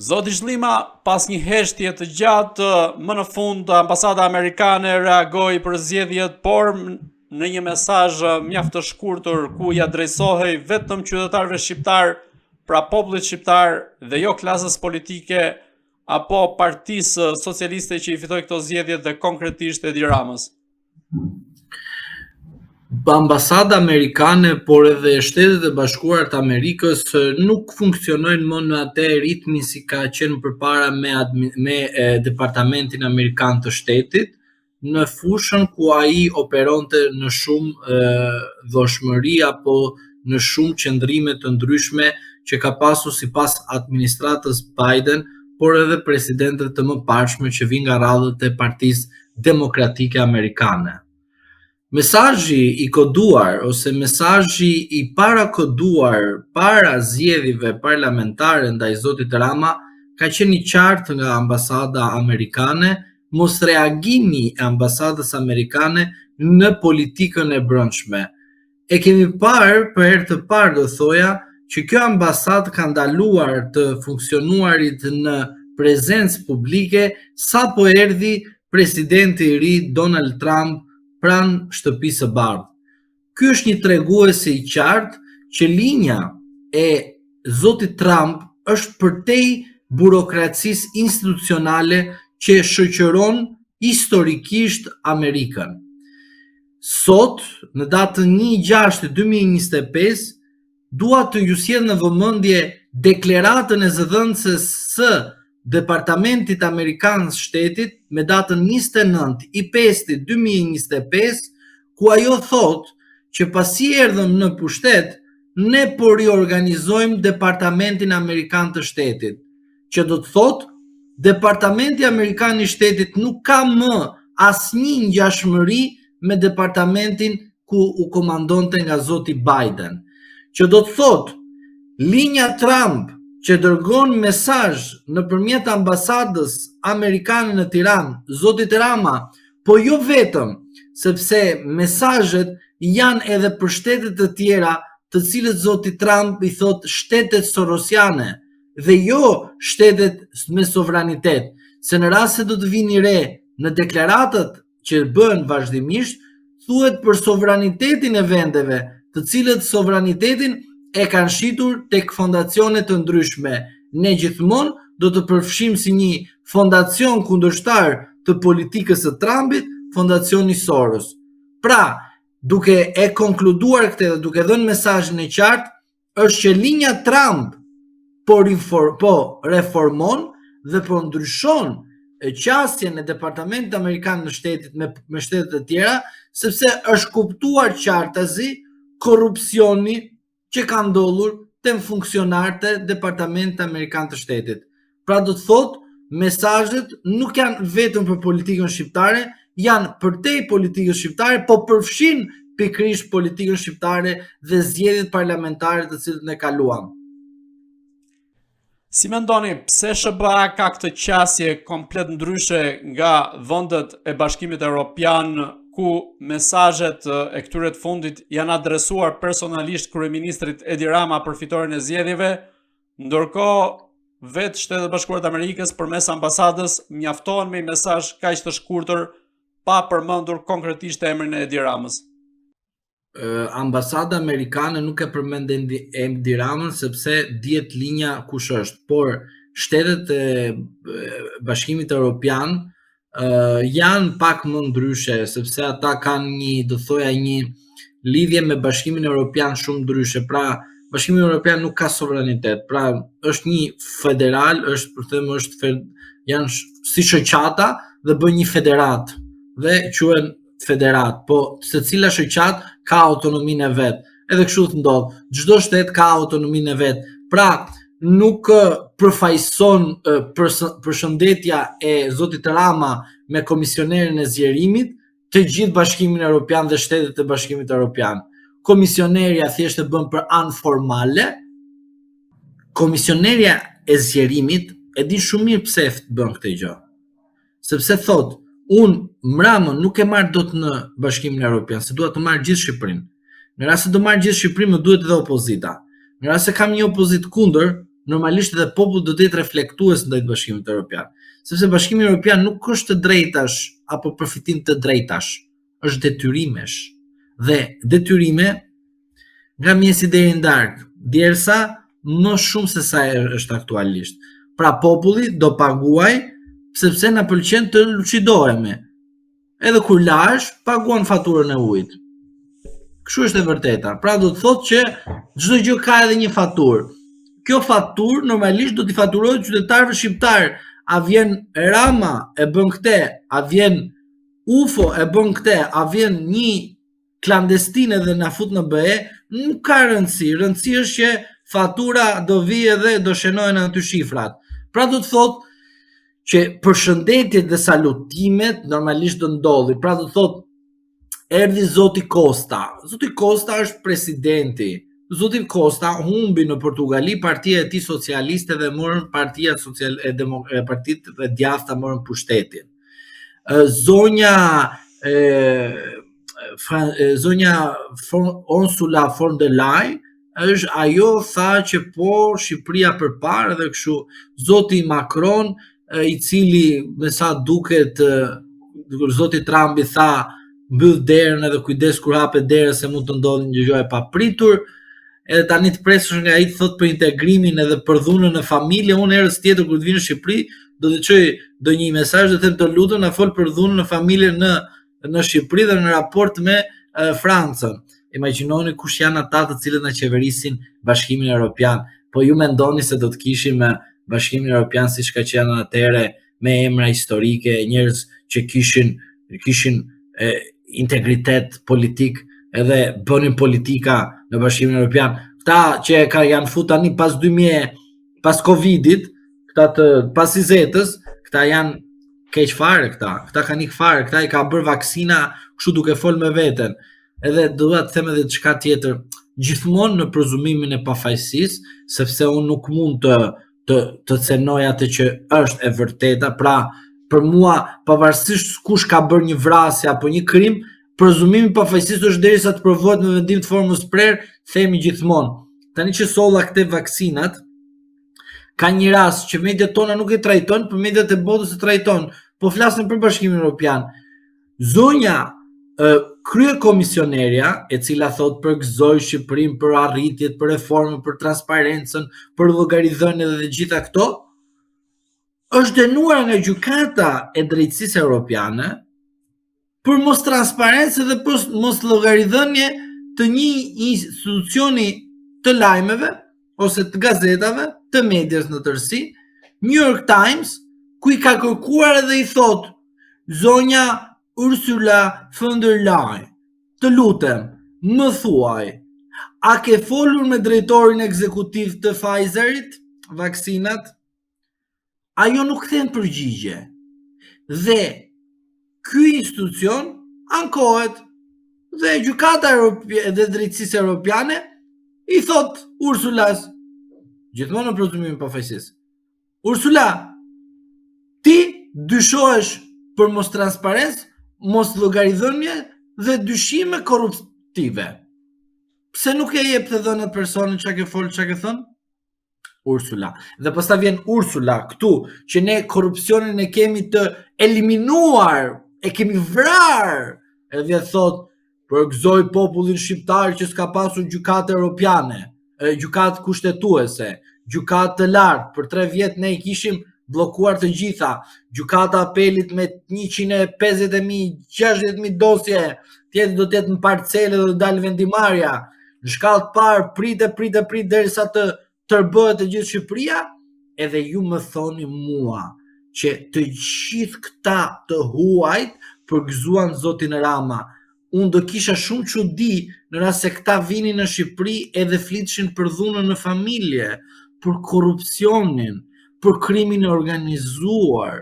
Zoti Zhlima, pas një heshtje të gjatë, më në fund ambasada amerikane reagoi për zgjedhjet, por në një mesazh mjaft të shkurtër ku ja drejtohej vetëm qytetarëve shqiptar, pra popullit shqiptar dhe jo klasës politike apo Partisë Socialiste që i fitoi këto zgjedhje dhe konkretisht Edi Ramës. Ambasada amerikane, por edhe Shtetet e Bashkuara të Amerikës nuk funksionojnë më në atë ritmin si ka qenë përpara me Departamentin Amerikan të Shtetit, në fushën ku ai operonte në shumë dhoshmëri apo në shumë qëndrime të ndryshme që ka pasur sipas administratës Biden, por edhe presidentët të mëparshme që vinë nga radhët e Partisë Demokratike Amerikane. Mesazhi i koduar ose mesazhi i parakoduar para zgjedhjeve parlamentare ndaj zotit Rama ka qenë i qartë nga ambasada amerikane, mos reagimi e ambasadës amerikane në politikën e brendshme. E kemi parë për herë të parë, do thoja, që kjo ambasadë ka ndaluar të funksionuarit në prezencë publike sapo erdhi presidenti i ri Donald Trump pranë Shtëpisë së Bardhë. Ky është një tregues i qartë që linja e zotit Trump është përtej burokracisë institucionale që shoqëron historikisht Amerikën. Sot, në datën 1/6/2025, dua të ju sjell në vëmendje deklaratën e zëdhënëses së Departamentit Amerikan të Shtetit me datën 29/5/2025, ku ajo thot që pasi erdhëm në pushtet, ne po riorganizojmë Departamentin Amerikan të Shtetit, që do të thot Departamenti Amerikan i Shtetit nuk ka më asnjë ngjashmëri me departamentin ku u komandonte nga zoti Biden, që do të thot linja Trump që dërgon mesazh nëpërmjet ambasadës amerikane në Tiranë, zotit Rama, po jo vetëm, sepse mesazhet janë edhe për shtetet të tjera, të cilët zoti Trump i thot shtetet sorosiane dhe jo shtetet me sovranitet, se në rast se do të vini re në deklaratat që bëhen vazhdimisht, thuhet për sovranitetin e vendeve, të cilët sovranitetin e kanë shitur tek fondacione të ndryshme. Ne gjithmonë do të përfshim si një fondacion kundërshtar të politikës së Trumpit, fondacioni Soros. Pra, duke e konkluduar këtë dhe duke dhënë mesazhin e qartë, është që linja Trump po reformon dhe po ndryshon qasjen e Departamentit Amerikan në Shtetit me shtetet e tjera, sepse është kuptuar qartazi korrupsioni që ka ndodhur të funksionarët e Departamentit Amerikan të Shtetit. Pra do të thotë, mesazhet nuk janë vetëm për politikën shqiptare, janë përtej politikës shqiptare, po përfshin pikërisht politikën shqiptare dhe zgjedhjet parlamentare të cilët ne kaluam. Si mendoni, pse SBA ka këtë qasje komplet ndryshe nga vendet e Bashkimit Evropian, ku mesazhet e këtyre të fundit janë adresuar personalisht kryeministrit Edi Rama për fitoren e zgjedhjeve, ndërkohë vetë Shtetet e Bashkuara të Amerikës përmes ambasadës mjaftohen me një mesazh kaq të shkurtër pa përmendur konkretisht emrin e Edi Ramës. Ambasada amerikane nuk e përmend Edi Ramën sepse dihet linja kush është, por shtetet e Bashkimit Evropian janë pak më ndryshe, sepse ata kanë një lidhje me Bashkimin Evropian shumë ndryshe. Pra, Bashkimi Evropian nuk ka sovranitet. Pra, është një federal, janë si shoqata dhe bën një federat dhe quhen federat, po secila shoqat ka autonominë e vet. Edhe kështu të ndodh. Çdo shtet ka autonominë e vet. Pra, nuk përfaqëson përshëndetja e zotit Rama me komisionerin e zgjerimit të gjithë Bashkimin Evropian dhe shtetet e Bashkimit Evropian. Komisionerja thjesht e bën për anë formale. Komisionerja e zgjerimit e di shumë mirë pse bën këtë gjë. Sepse thot, unë Ramën nuk e marr dot në Bashkimin Evropian, se dua të marr gjithë Shqipërinë. Në rast se do marr gjithë Shqipërinë, më duhet edhe opozita. Në rast se kam një opozit kundër, normalisht edhe populli do të jetë reflektues ndaj Bashkimit Evropian, sepse Bashkimi Evropian nuk është të drejtash apo përfitim të drejtash, është detyrimesh. Dhe detyrime nga mjesi deri në darkë, derisa më shumë se sa është aktualisht. Pra populli do paguaj sepse na pëlqen të lucidohemi. Edhe kur lahesh, paguan faturën e ujit. Kështu është e vërteta. Pra do të thotë që çdo gjë ka edhe një faturë. Kjo faturë normalisht do t'i faturohet qytetarëve shqiptar. A vjen Rama e bën këtë, a vjen UFO e bën këtë, a vjen një klandestine dhe na fut në BE, nuk ka rëndësi. Rëndësi është që fatura do vijë dhe do shënohen aty shifrat. Pra do të thotë që përshëndetjet dhe salutimet normalisht do ndodhi. Pra do të thotë erdhi Zoti Costa. Zoti Costa është presidenti. Zoti Costa humbi në Portugali partia e tij socialiste dhe morën partia Partitë e Djathta morën pushtetin. Zonja Ursula von der Leyen është ajo tha që po Shqipëria përpara dhe kështu. Zoti Macron i cili me sa duket Zoti Trump i tha mbyll derën edhe kujdes kur hapet dera se mund të ndodhë një gjë e papritur. Edhe tani të presësh nga ai thot për integrimin edhe për dhunën në familje, unë herës tjetër kur të vi në Shqipëri do të çoj do një mesazh dhe them të lutem na fol për dhunën në familje në Shqipëri dhe në raport me Francën. Imagjinoni kush janë ata të cilët na qeverisin Bashkimin Evropian. Po ju mendoni se do të kishim Bashkimin Evropian siç ka qenë atëherë me emra historike, njerëz që kishin integritet politik edhe bënin politika në Bashkimin Evropian. Këta që janë fut tani pas Covidit, pas izetës, këta janë keq fare këta kanë ikë fare, këta i ka bërë vaksina kështu duke fol me veten. Edhe dua të them edhe diçka tjetër, gjithmonë në prezumimin e pafajësisë, sepse unë nuk mund të cenoj atë që është e vërteta, pra për mua pavarësisht kush ka bërë një vrasje apo një krim, prezumimi i pafajësisë është derisa të provohet me vendim të formës prerë, themi gjithmonë. Tani që solla këte vaksinat, ka një rast që mediat tona nuk e trajton, për mediat e botës e trajton, po flasin për Bashkimin Evropian. Zonja krye komisionerja, e cila thot përgëzoi Shqipërinë për arritjet, për reformën, për transparencën, për llogaridhënien dhe gjitha këto, është dënuar nga gjykata e drejtësisë europiane për mos transparencë dhe për mos llogaridhënie të një institucioni të lajmeve ose të gazetave, të medias në tërësi, New York Times, ku i ka kërkuar edhe i thot zonja Ursula von der Leyen, të lutem, më thuaj, a ke folur me drejtorin ekzekutiv të Pfizerit, vaksinat? Ajo nuk kthen përgjigje. Dhe ky institucion ankohet dhe gjykata e drejtësisë europiane i thot Ursulas, gjithmonë në prezumimin e pafajësisë, Ursula, ti dyshohesh për mos transparencë, mos llogaridhënie dhe dyshime korruptive. Pse nuk e jep të dhënat personit çka ke folë, çka ke thënë? Ursula. Dhe pastaj vjen Ursula këtu që ne korrupsionin e kemi të eliminuar, e kemi vrarë. Edhe vjen thot, përgëzoj popullin shqiptar që s'ka pasur gjykatë europiane, gjykatë kushtetuese, gjykatë të lartë. Për 3 vjet ne i kishim bllokuar të gjitha, gjykata apelit me 150.000, 60.000 dosje, tjetër do të jetë në parcele dhe do dalë vendimarrja. Në shkallë të parë prite derisa të tërbëhet e gjithë Shqipëria, edhe ju më thoni mua që të gjithë këta të huajt përgëzuan zotin Rama. Unë do kisha shumë çudi në rast se këta vinin në Shqipëri edhe flitshin për dhunën në familje, për korrupsionin, për krimin e organizuar.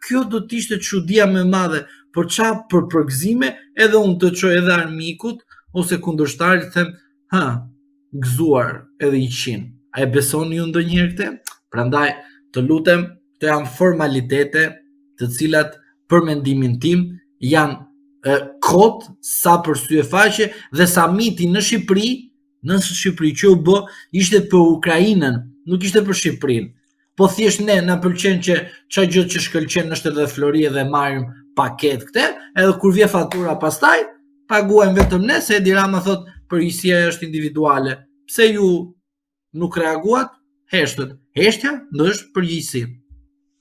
Kjo do të ishte çudia më e madhe, por çfarë për përgëzime, edhe unë të çoj edhe armikut ose kundërshtarit them, gëzuar edhe 100. A e besoni ju ndonjëherë këtë? Prandaj të lutem, këto janë formalitete të cilat për mendimin tim janë kot sa për sy e faqe dhe samiti në Shqipëri që u bë ishte për Ukrainën, nuk ishte për Shqipërinë. Po thjesht ne na pëlqen që çfarë gjë që shkëlqen është edhe Flori dhe marrim paketë këtë, edhe kur vjen fatura pastaj paguajmë vetëm ne, se Edi Rama thot përgjegjësia është individuale. Pse ju nuk reaguat? Heshtët. Heshtja është përgjegjësi.